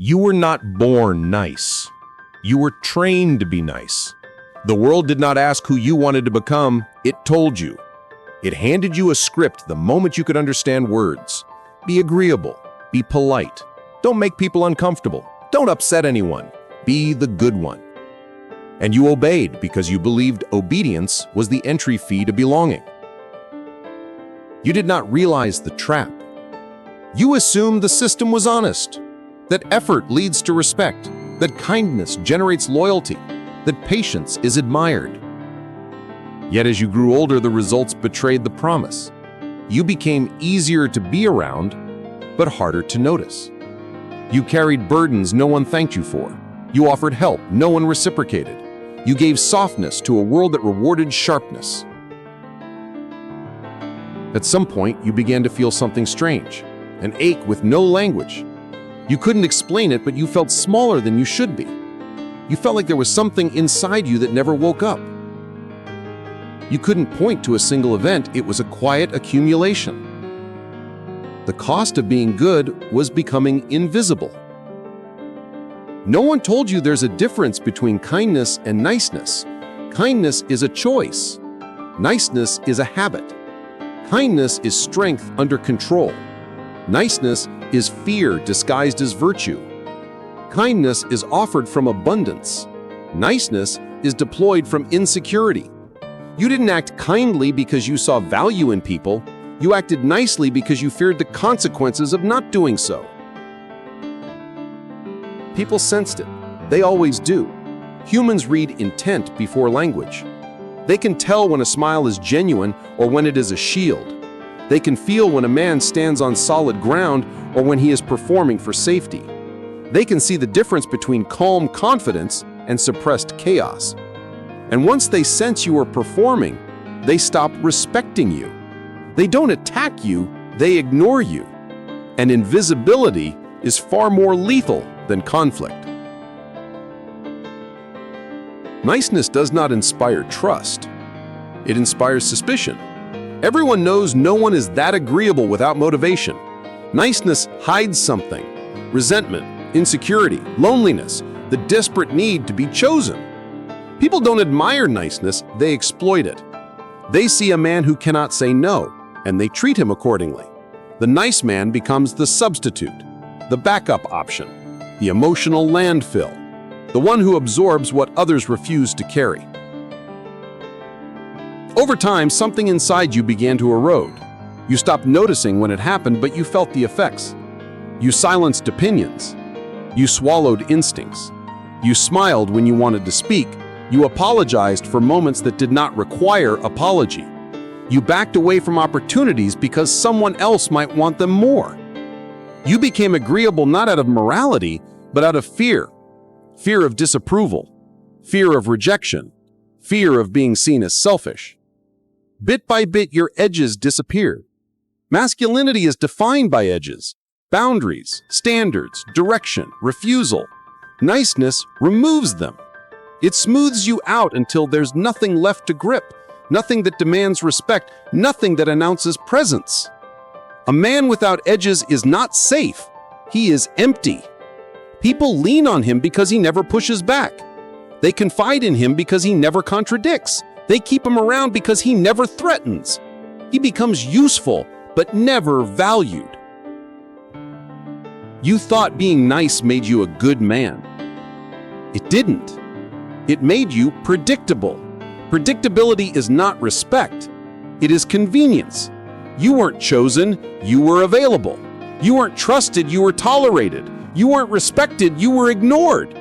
You were not born nice. You were trained to be nice. The world did not ask who you wanted to become, it told you. It handed you a script the moment you could understand words. Be agreeable. Be polite. Don't make people uncomfortable. Don't upset anyone. Be the good one. And you obeyed because you believed obedience was the entry fee to belonging. You did not realize the trap. You assumed the system was honest, that effort leads to respect, that kindness generates loyalty, that patience is admired. Yet as you grew older, the results betrayed the promise. You became easier to be around, but harder to notice. You carried burdens no one thanked you for. You offered help no one reciprocated. You gave softness to a world that rewarded sharpness. At some point, you began to feel something strange, an ache with no language. You couldn't explain it, but you felt smaller than you should be. You felt like there was something inside you that never woke up. You couldn't point to a single event, it was a quiet accumulation. The cost of being good was becoming invisible. No one told you there's a difference between kindness and niceness. Kindness is a choice. Niceness is a habit. Kindness is strength under control. Niceness is fear disguised as virtue. Kindness is offered from abundance. Niceness is deployed from insecurity. You didn't act kindly because you saw value in people. You acted nicely because you feared the consequences of not doing so. People sensed it. They always do. Humans read intent before language. They can tell when a smile is genuine or when it is a shield. They can feel when a man stands on solid ground or when he is performing for safety. They can see the difference between calm confidence and suppressed chaos. And once they sense you are performing, they stop respecting you. They don't attack you, they ignore you. And invisibility is far more lethal than conflict. Niceness does not inspire trust. It inspires suspicion. Everyone knows no one is that agreeable without motivation. Niceness hides something: resentment, insecurity, loneliness, the desperate need to be chosen. People don't admire niceness, they exploit it. They see a man who cannot say no, and they treat him accordingly. The nice man becomes the substitute, the backup option, the emotional landfill, the one who absorbs what others refuse to carry. Over time, something inside you began to erode. You stopped noticing when it happened, but you felt the effects. You silenced opinions. You swallowed instincts. You smiled when you wanted to speak. You apologized for moments that did not require apology. You backed away from opportunities because someone else might want them more. You became agreeable not out of morality, but out of fear. Fear of disapproval, fear of rejection, fear of being seen as selfish. Bit by bit, your edges disappeared. Masculinity is defined by edges, boundaries, standards, direction, refusal. Niceness removes them. It smooths you out until there's nothing left to grip, nothing that demands respect, nothing that announces presence. A man without edges is not safe. He is empty. People lean on him because he never pushes back. They confide in him because he never contradicts. They keep him around because he never threatens. He becomes useful, but never valued. You thought being nice made you a good man. It didn't. It made you predictable. Predictability is not respect. It is convenience. You weren't chosen, you were available. You weren't trusted, you were tolerated. You weren't respected, you were ignored.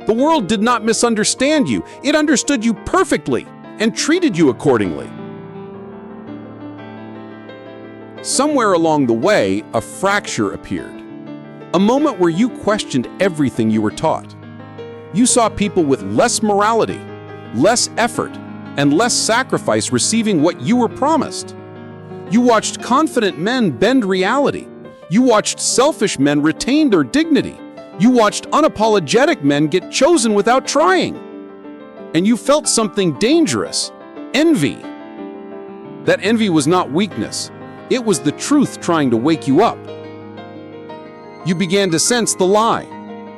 The world did not misunderstand you. It understood you perfectly and treated you accordingly. Somewhere along the way, a fracture appeared. A moment where you questioned everything you were taught. You saw people with less morality, less effort, and less sacrifice receiving what you were promised. You watched confident men bend reality. You watched selfish men retain their dignity. You watched unapologetic men get chosen without trying. And you felt something dangerous: envy. That envy was not weakness. It was the truth trying to wake you up. You began to sense the lie.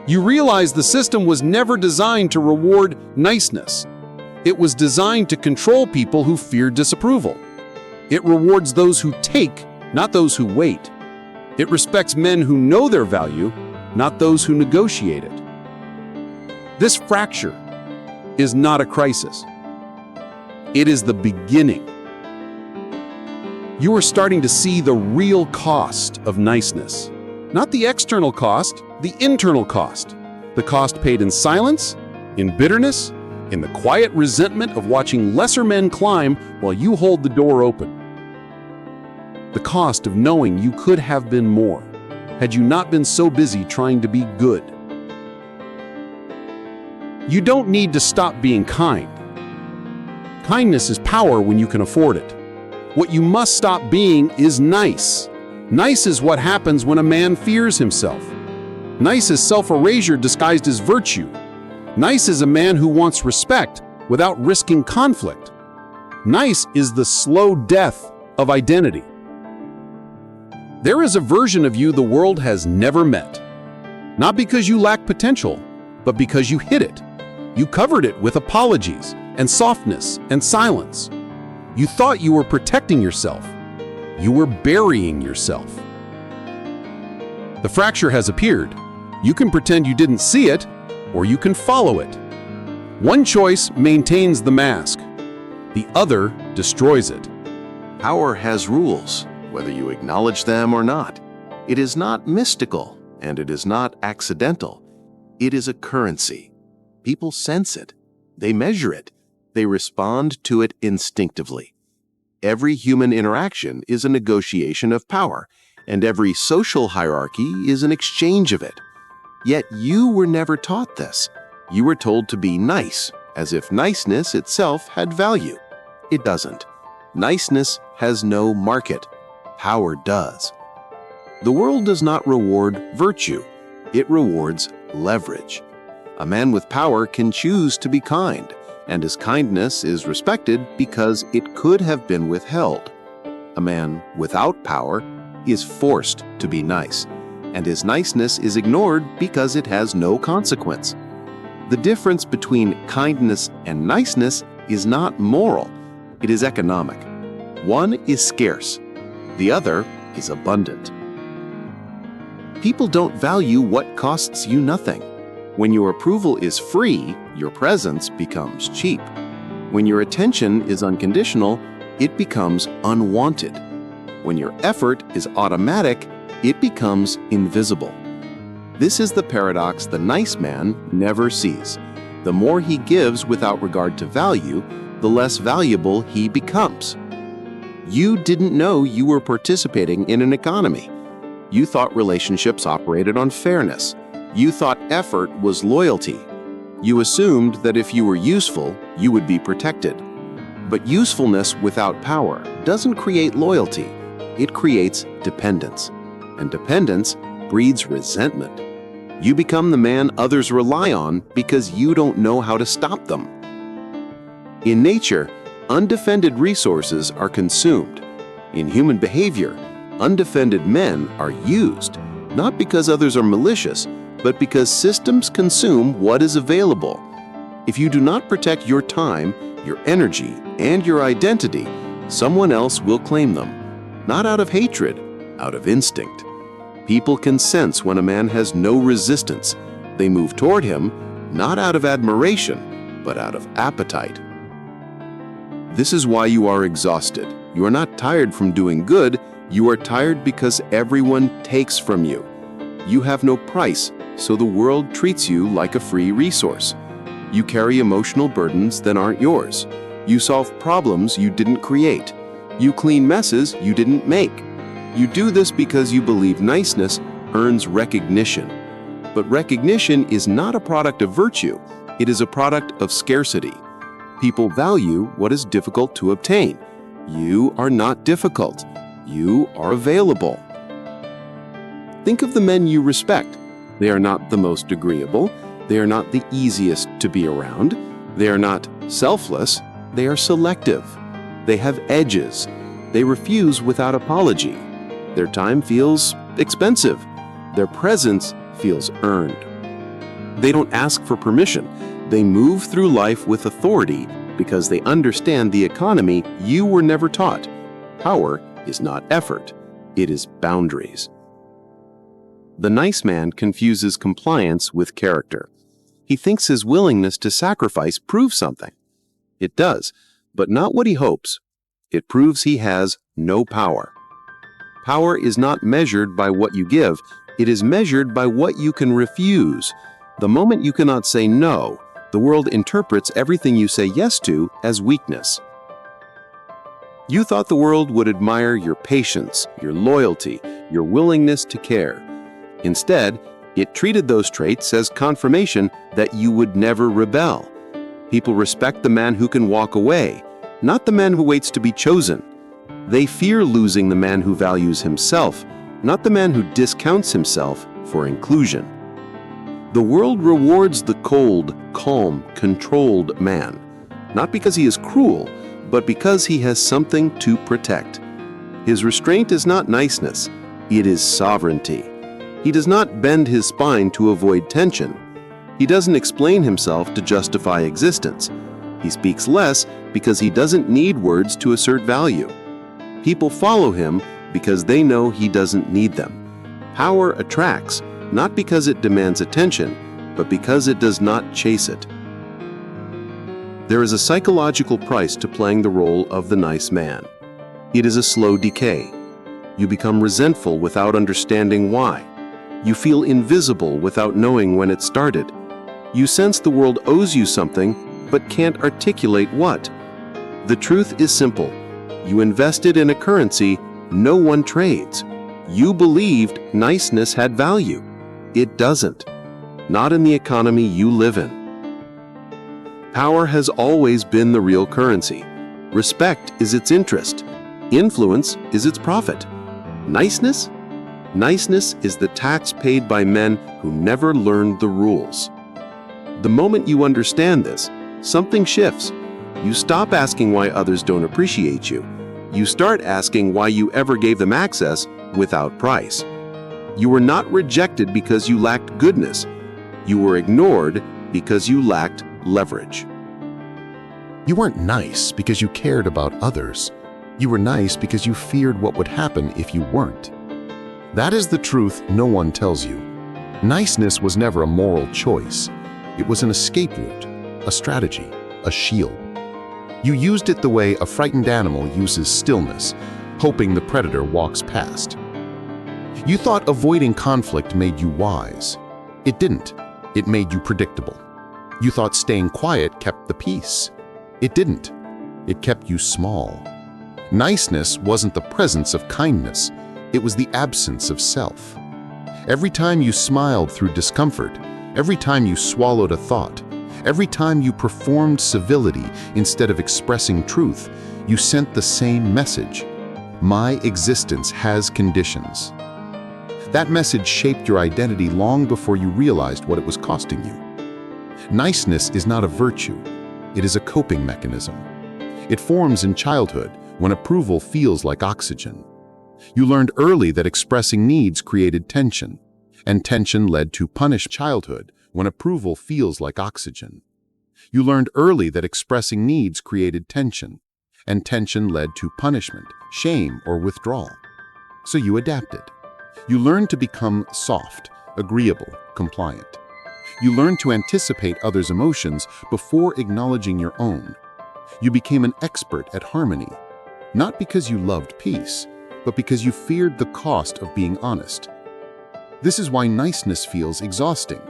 You realize the system was never designed to reward niceness. It was designed to control people who fear disapproval. It rewards those who take, not those who wait. It respects men who know their value, not those who negotiate it. This fracture is not a crisis. It is the beginning. You are starting to see the real cost of niceness. Not the external cost, the internal cost. The cost paid in silence, in bitterness, in the quiet resentment of watching lesser men climb while you hold the door open. The cost of knowing you could have been more, had you not been so busy trying to be good. You don't need to stop being kind. Kindness is power when you can afford it. What you must stop being is nice. Nice is what happens when a man fears himself. Nice is self-erasure disguised as virtue. Nice is a man who wants respect without risking conflict. Nice is the slow death of identity. There is a version of you the world has never met. Not because you lack potential, but because you hid it. You covered it with apologies and softness and silence. You thought you were protecting yourself. You were burying yourself. The fracture has appeared. You can pretend you didn't see it, or you can follow it. One choice maintains the mask. The other destroys it. Power has rules, whether you acknowledge them or not. It is not mystical, and it is not accidental. It is a currency. People sense it. They measure it. They respond to it instinctively. Every human interaction is a negotiation of power, and every social hierarchy is an exchange of it. Yet you were never taught this. You were told to be nice, as if niceness itself had value. It doesn't. Niceness has no market. Power does. The world does not reward virtue. It rewards leverage. A man with power can choose to be kind, and his kindness is respected because it could have been withheld. A man without power is forced to be nice, and his niceness is ignored because it has no consequence. The difference between kindness and niceness is not moral, it is economic. One is scarce, the other is abundant. People don't value what costs you nothing. When your approval is free, your presence becomes cheap. When your attention is unconditional, it becomes unwanted. When your effort is automatic, it becomes invisible. This is the paradox the nice man never sees. The more he gives without regard to value, the less valuable he becomes. You didn't know you were participating in an economy. You thought relationships operated on fairness. You thought effort was loyalty. You assumed that if you were useful, you would be protected. But usefulness without power doesn't create loyalty. It creates dependence. And dependence breeds resentment. You become the man others rely on because you don't know how to stop them. In nature, undefended resources are consumed. In human behavior, undefended men are used, not because others are malicious, but because systems consume what is available. If you do not protect your time, your energy, and your identity, someone else will claim them, not out of hatred, out of instinct. People can sense when a man has no resistance. They move toward him, not out of admiration, but out of appetite. This is why you are exhausted. You are not tired from doing good, you are tired because everyone takes from you. You have no price, so the world treats you like a free resource. You carry emotional burdens that aren't yours. You solve problems you didn't create. You clean messes you didn't make. You do this because you believe niceness earns recognition. But recognition is not a product of virtue. It is a product of scarcity. People value what is difficult to obtain. You are not difficult. You are available. Think of the men you respect. They are not the most agreeable. They are not the easiest to be around. They are not selfless. They are selective. They have edges. They refuse without apology. Their time feels expensive. Their presence feels earned. They don't ask for permission. They move through life with authority because they understand the economy you were never taught. Power is not effort, it is boundaries. The nice man confuses compliance with character. He thinks his willingness to sacrifice proves something. It does, but not what he hopes. It proves he has no power. Power is not measured by what you give, it is measured by what you can refuse. The moment you cannot say no, the world interprets everything you say yes to as weakness. You thought the world would admire your patience, your loyalty, your willingness to care. Instead, it treated those traits as confirmation that you would never rebel. People respect the man who can walk away, not the man who waits to be chosen. They fear losing the man who values himself, not the man who discounts himself for inclusion. The world rewards the cold, calm, controlled man, not because he is cruel, but because he has something to protect. His restraint is not niceness, it is sovereignty. He does not bend his spine to avoid tension. He doesn't explain himself to justify existence. He speaks less because he doesn't need words to assert value. People follow him because they know he doesn't need them. Power attracts, not because it demands attention, but because it does not chase it. There is a psychological price to playing the role of the nice man. It is a slow decay. You become resentful without understanding why. You feel invisible without knowing when it started. You sense the world owes you something, but can't articulate what. The truth is simple. You invested in a currency no one trades. You believed niceness had value. It doesn't. Not in the economy you live in. Power has always been the real currency. Respect is its interest. Influence is its profit. Niceness? Niceness is the tax paid by men who never learned the rules. The moment you understand this, something shifts. You stop asking why others don't appreciate you. You start asking why you ever gave them access without price. You were not rejected because you lacked goodness. You were ignored because you lacked leverage. You weren't nice because you cared about others. You were nice because you feared what would happen if you weren't. That is the truth no one tells you. Niceness was never a moral choice. It was an escape route, a strategy, a shield. You used it the way a frightened animal uses stillness, hoping the predator walks past. You thought avoiding conflict made you wise. It didn't. It made you predictable. You thought staying quiet kept the peace. It didn't. It kept you small. Niceness wasn't the presence of kindness. It was the absence of self. Every time you smiled through discomfort, every time you swallowed a thought, every time you performed civility instead of expressing truth, you sent the same message. My existence has conditions. That message shaped your identity long before you realized what it was costing you. Niceness is not a virtue. It is a coping mechanism. It forms in childhood when approval feels like oxygen. You learned early that expressing needs created tension, and tension led to punished childhood when approval feels like oxygen. You learned early that expressing needs created tension, and tension led to punishment, shame, or withdrawal. So you adapted. You learned to become soft, agreeable, compliant. You learned to anticipate others' emotions before acknowledging your own. You became an expert at harmony, not because you loved peace, but because you feared the cost of being honest. This is why niceness feels exhausting.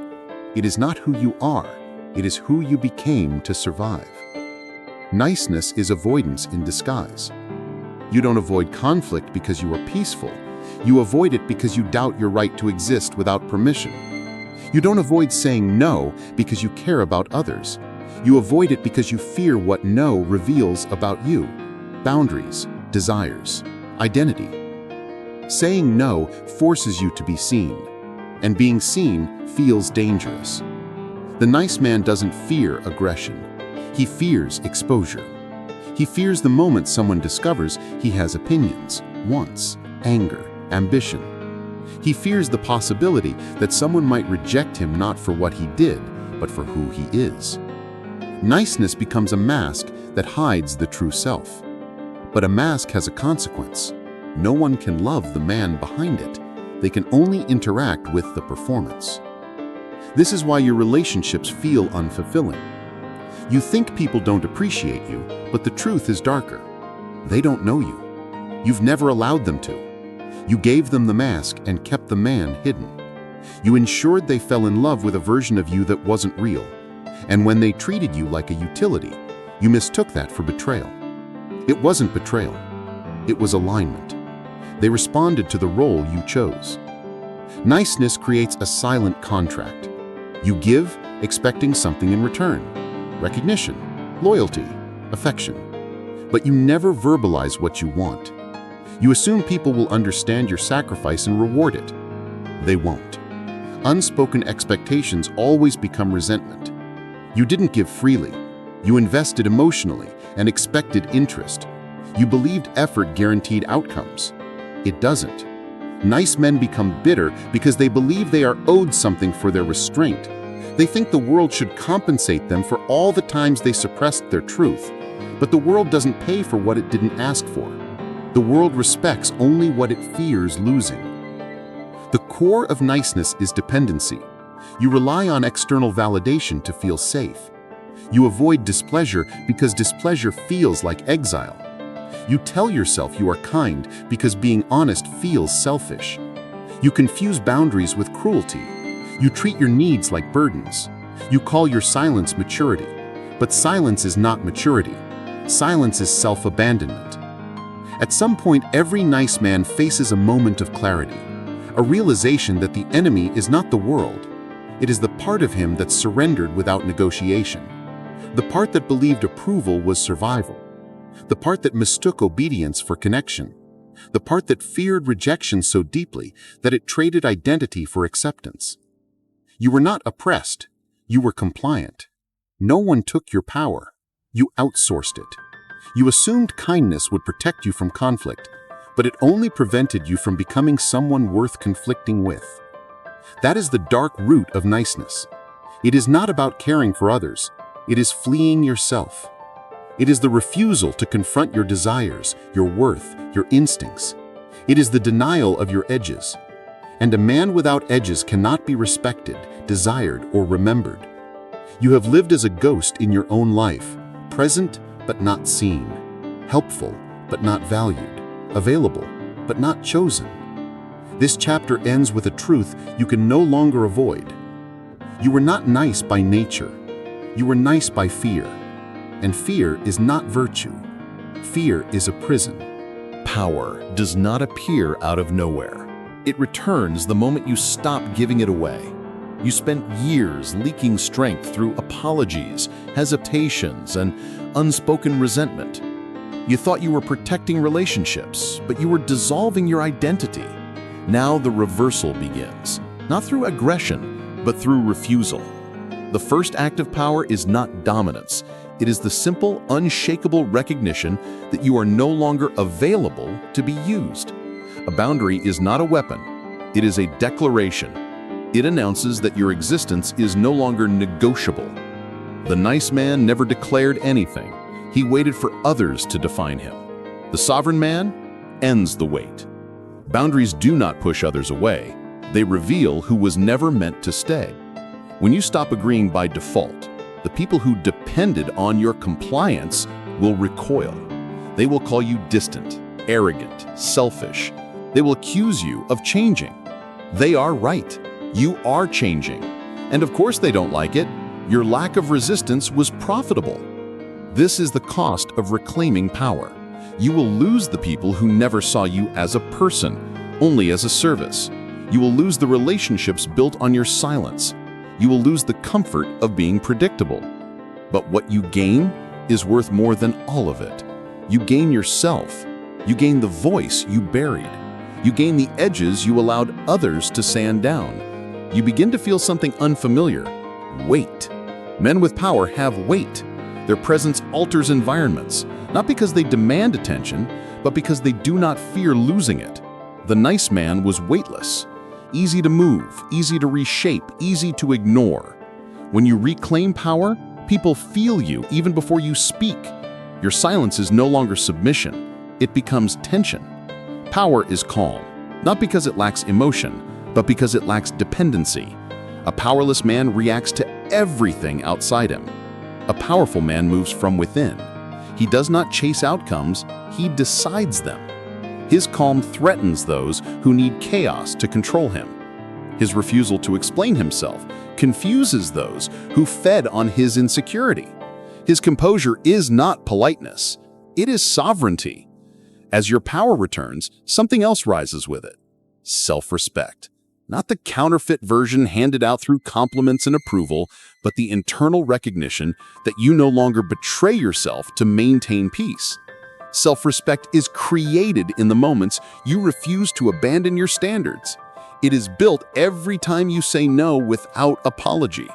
It is not who you are, it is who you became to survive. Niceness is avoidance in disguise. You don't avoid conflict because you are peaceful. You avoid it because you doubt your right to exist without permission. You don't avoid saying no because you care about others. You avoid it because you fear what no reveals about you: boundaries, desires, identity. Saying no forces you to be seen, and being seen feels dangerous. The nice man doesn't fear aggression. He fears exposure. He fears the moment someone discovers he has opinions, wants, anger, ambition. He fears the possibility that someone might reject him not for what he did, but for who he is. Niceness becomes a mask that hides the true self. But a mask has a consequence. No one can love the man behind it. They can only interact with the performance. This is why your relationships feel unfulfilling. You think people don't appreciate you, but the truth is darker. They don't know you. You've never allowed them to. You gave them the mask and kept the man hidden. You ensured they fell in love with a version of you that wasn't real. And when they treated you like a utility, you mistook that for betrayal. It wasn't betrayal. It was alignment. They responded to the role you chose. Niceness creates a silent contract. You give, expecting something in return. Recognition, loyalty, affection. But you never verbalize what you want. You assume people will understand your sacrifice and reward it. They won't. Unspoken expectations always become resentment. You didn't give freely. You invested emotionally and expected interest. You believed effort guaranteed outcomes. It doesn't. Nice men become bitter because they believe they are owed something for their restraint. They think the world should compensate them for all the times they suppressed their truth. But the world doesn't pay for what it didn't ask for. The world respects only what it fears losing. The core of niceness is dependency. You rely on external validation to feel safe. You avoid displeasure because displeasure feels like exile. You tell yourself you are kind because being honest feels selfish. You confuse boundaries with cruelty. You treat your needs like burdens. You call your silence maturity. But silence is not maturity. Silence is self-abandonment. At some point, every nice man faces a moment of clarity, a realization that the enemy is not the world. It is the part of him that surrendered without negotiation, the part that believed approval was survival, the part that mistook obedience for connection, the part that feared rejection so deeply that it traded identity for acceptance. You were not oppressed, you were compliant. No one took your power, you outsourced it. You assumed kindness would protect you from conflict, but it only prevented you from becoming someone worth conflicting with. That is the dark root of niceness. It is not about caring for others. It is fleeing yourself. It is the refusal to confront your desires, your worth, your instincts. It is the denial of your edges. And a man without edges cannot be respected, desired, or remembered. You have lived as a ghost in your own life, present but not seen, helpful but not valued, available but not chosen. This chapter ends with a truth you can no longer avoid. You were not nice by nature. You were nice by fear. And fear is not virtue. Fear is a prison. Power does not appear out of nowhere. It returns the moment you stop giving it away. You spent years leaking strength through apologies, hesitations, and unspoken resentment. You thought you were protecting relationships, but you were dissolving your identity. Now the reversal begins, not through aggression, but through refusal. The first act of power is not dominance. It is the simple, unshakable recognition that you are no longer available to be used. A boundary is not a weapon. It is a declaration. It announces that your existence is no longer negotiable. The nice man never declared anything. He waited for others to define him. The sovereign man ends the wait. Boundaries do not push others away. They reveal who was never meant to stay. When you stop agreeing by default, the people who depended on your compliance will recoil. They will call you distant, arrogant, selfish. They will accuse you of changing. They are right. You are changing. And of course they don't like it. Your lack of resistance was profitable. This is the cost of reclaiming power. You will lose the people who never saw you as a person, only as a service. You will lose the relationships built on your silence. You will lose the comfort of being predictable. But what you gain is worth more than all of it. You gain yourself. You gain the voice you buried. You gain the edges you allowed others to sand down. You begin to feel something unfamiliar. Weight. Men with power have weight. Their presence alters environments, not because they demand attention, but because they do not fear losing it. The nice man was weightless. easy to move, easy to reshape, easy to ignore. When you reclaim power, people feel you even before you speak. Your silence is no longer submission, it becomes tension. Power is calm, not because it lacks emotion, but because it lacks dependency. A powerless man reacts to everything outside him. A powerful man moves from within. He does not chase outcomes, he decides them. His calm threatens those who need chaos to control him. His refusal to explain himself confuses those who fed on his insecurity. His composure is not politeness, it is sovereignty. As your power returns, something else rises with it: self-respect. Not the counterfeit version handed out through compliments and approval, but the internal recognition that you no longer betray yourself to maintain peace. Self-respect is created in the moments you refuse to abandon your standards. It is built every time you say no without apology.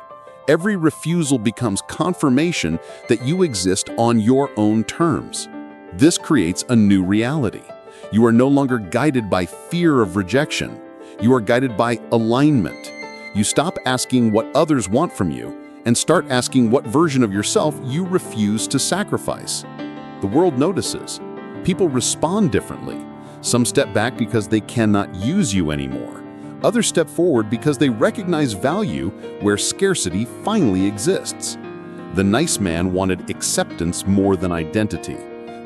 Every refusal becomes confirmation that you exist on your own terms. This creates a new reality. You are no longer guided by fear of rejection. You are guided by alignment. You stop asking what others want from you and start asking what version of yourself you refuse to sacrifice. The world notices. People respond differently. Some step back because they cannot use you anymore. Others step forward because they recognize value where scarcity finally exists. The nice man wanted acceptance more than identity.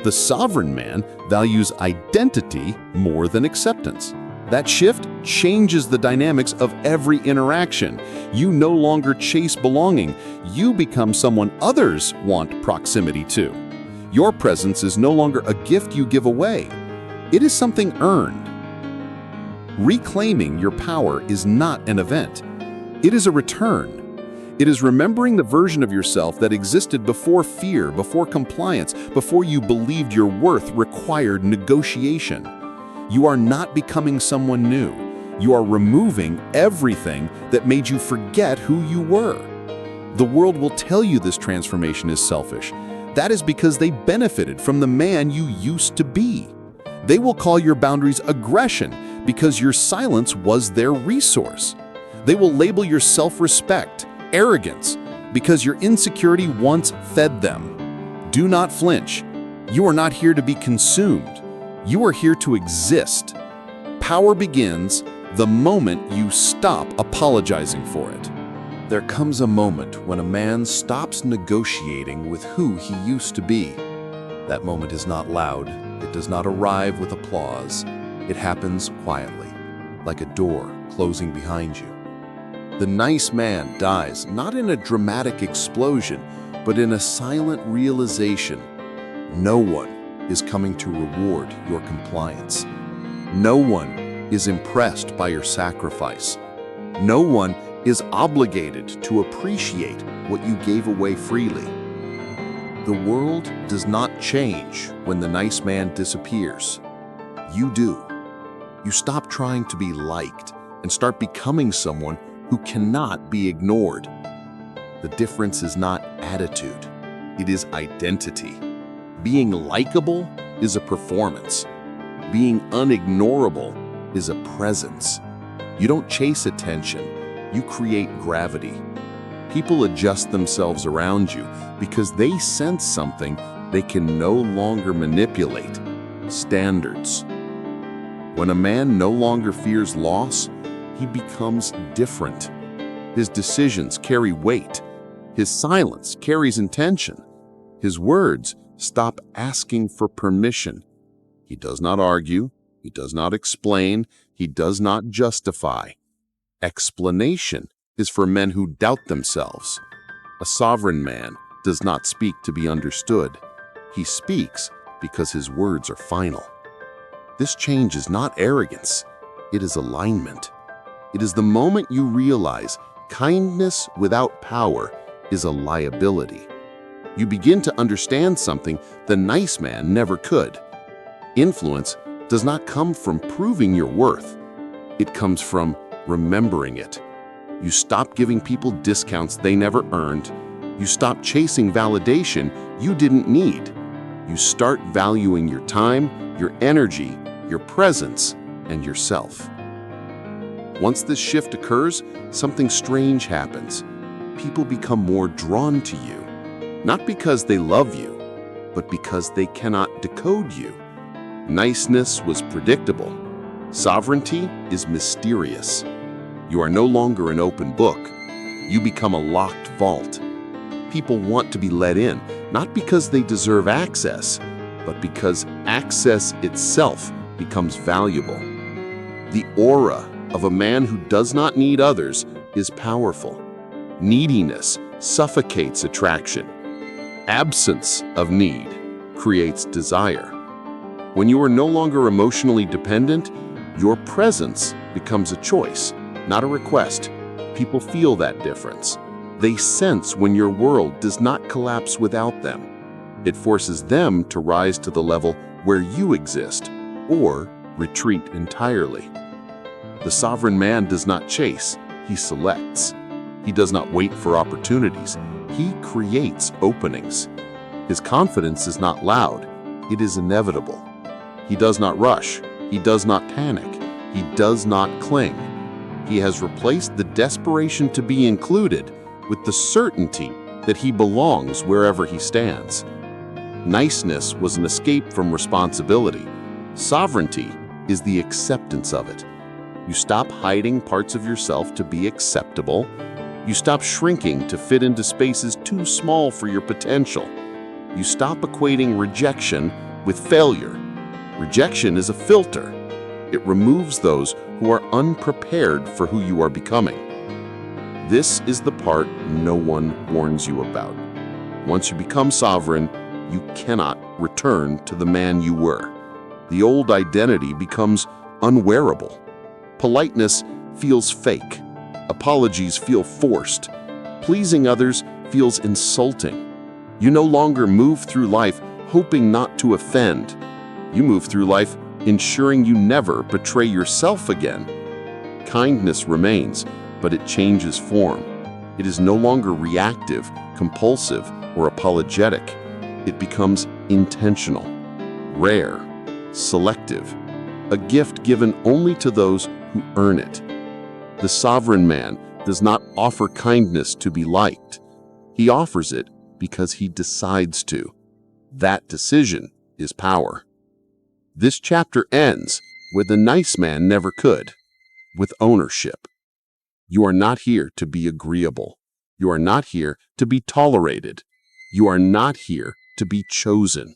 The sovereign man values identity more than acceptance. That shift changes the dynamics of every interaction. You no longer chase belonging. You become someone others want proximity to. Your presence is no longer a gift you give away. It is something earned. Reclaiming your power is not an event. It is a return. It is remembering the version of yourself that existed before fear, before compliance, before you believed your worth required negotiation. You are not becoming someone new. You are removing everything that made you forget who you were. The world will tell you this transformation is selfish. That is because they benefited from the man you used to be. They will call your boundaries aggression because your silence was their resource. They will label your self-respect arrogance because your insecurity once fed them. Do not flinch. You are not here to be consumed. You are here to exist. Power begins the moment you stop apologizing for it. There comes a moment when a man stops negotiating with who he used to be. That moment is not loud. It does not arrive with applause. It happens quietly, like a door closing behind you. The nice man dies not in a dramatic explosion, but in a silent realization. No one is coming to reward your compliance. No one is impressed by your sacrifice. No one is obligated to appreciate what you gave away freely. The world does not change when the nice man disappears. You do. You stop trying to be liked and start becoming someone who cannot be ignored. The difference is not attitude, it is identity. Being likable is a performance. Being unignorable is a presence. You don't chase attention, you create gravity. People adjust themselves around you because they sense something they can no longer manipulate: standards. When a man no longer fears loss, he becomes different. His decisions carry weight. His silence carries intention. His words stop asking for permission. He does not argue. He does not explain. He does not justify. Explanation is for men who doubt themselves. A sovereign man does not speak to be understood. He speaks because his words are final. This change is not arrogance. It is alignment. It is the moment you realize kindness without power is a liability. You begin to understand something the nice man never could. Influence does not come from proving your worth. It comes from remembering it. You stop giving people discounts they never earned. You stop chasing validation you didn't need. You start valuing your time, your energy, your presence, and yourself. Once this shift occurs, something strange happens. People become more drawn to you, not because they love you, but because they cannot decode you. Niceness was predictable. Sovereignty is mysterious. You are no longer an open book. You become a locked vault. People want to be let in, not because they deserve access, but because access itself becomes valuable. The aura of a man who does not need others is powerful. Neediness suffocates attraction. Absence of need creates desire. When you are no longer emotionally dependent, your presence becomes a choice, not a request. People feel that difference. They sense when your world does not collapse without them. It forces them to rise to the level where you exist, or retreat entirely. The sovereign man does not chase, he selects. He does not wait for opportunities, he creates openings. His confidence is not loud, it is inevitable. He does not rush, he does not panic, he does not cling. He has replaced the desperation to be included with the certainty that he belongs wherever he stands. Niceness was an escape from responsibility. Sovereignty is the acceptance of it. You stop hiding parts of yourself to be acceptable. You stop shrinking to fit into spaces too small for your potential. You stop equating rejection with failure. Rejection is a filter. It removes those who are unprepared for who you are becoming. This is the part no one warns you about. Once you become sovereign, you cannot return to the man you were. The old identity becomes unwearable. Politeness feels fake. Apologies feel forced. Pleasing others feels insulting. You no longer move through life hoping not to offend. You move through life ensuring you never betray yourself again. Kindness remains, but it changes form. It is no longer reactive, compulsive, or apologetic. It becomes intentional, rare, selective, a gift given only to those who earn it. The sovereign man does not offer kindness to be liked. He offers it because he decides to. That decision is power. This chapter ends where the nice man never could, with ownership. You are not here to be agreeable. You are not here to be tolerated. You are not here to be chosen.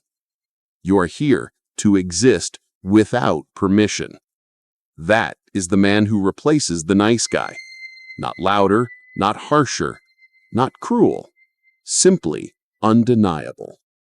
You are here to exist without permission. That is the man who replaces the nice guy. Not louder, not harsher, not cruel, simply undeniable.